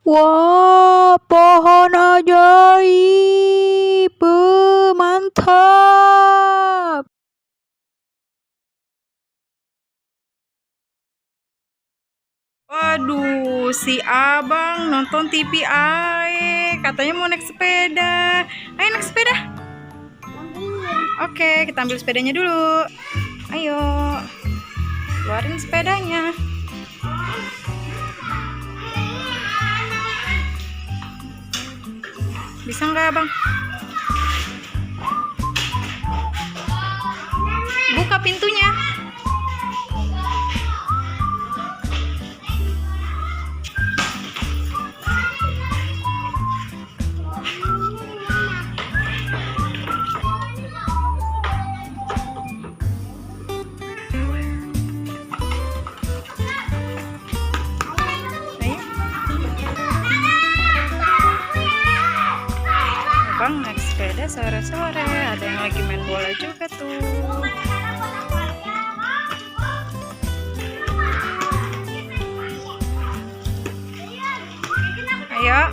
Wah, pohon ajaib. Mantap. Waduh, si abang nonton TV ae. Katanya mau naik sepeda. Ayo naik sepeda. Oke, kita ambil sepedanya dulu. Ayo, keluarin sepedanya. Bisa nggak, Bang? Buka pintunya. Bang naik sepeda sore-sore, ada yang lagi main bola juga tuh. Ayo.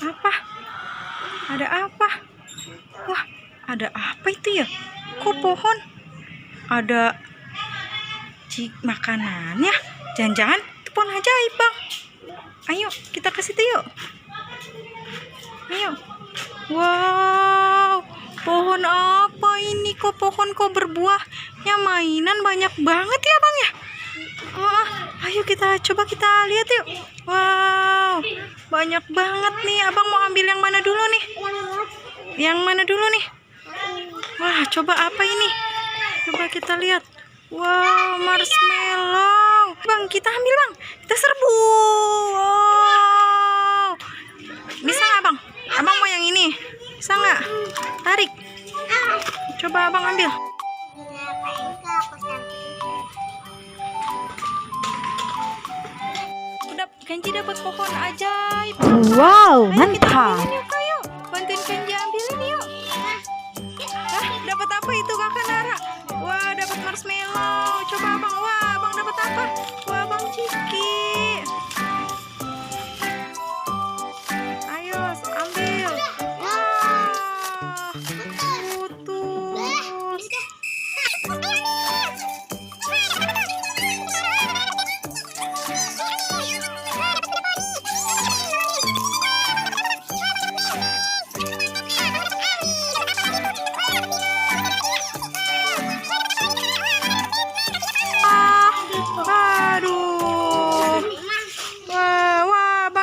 Apa? Ada apa? Wah, ada apa itu ya? Kok pohon? Ada makanannya? Jangan-jangan itu pohon ajaib, Bang. Ayo, kita ke situ yuk. Ayo. Wow, pohon apa ini? Kok pohon kok berbuahnya mainan banyak banget ya, Bang ya? Oh, ayo kita coba kita lihat yuk. Wow, banyak banget nih. Abang mau ambil yang mana dulu nih? Yang mana dulu nih? Wah, coba apa ini? Coba kita lihat. Wow, marshmallow. Bang, kita ambil, Bang. Kita serbu. Wow. Bisa nggak, Bang? Abang mau yang ini? Bisa nggak? Tarik. Coba Abang ambil. Kenji dapat pohon ajaib. Wow, Ayo, mantap. Yuk. Bantuin Kenji ambilin yuk. Dapat apa itu Kakak Nara? Wah, dapat marshmallow. Coba Abang. Wah, Abang dapat apa? Wah, Bang Ciki. Ayo, ambil. Wah, putus.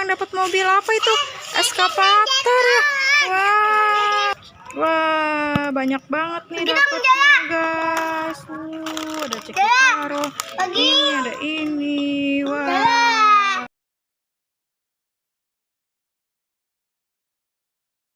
Dapat mobil apa itu? Eskavator ya. Wah, banyak banget nih dapatnya, guys. Ada cekitaro. Ini ada ini. Wah.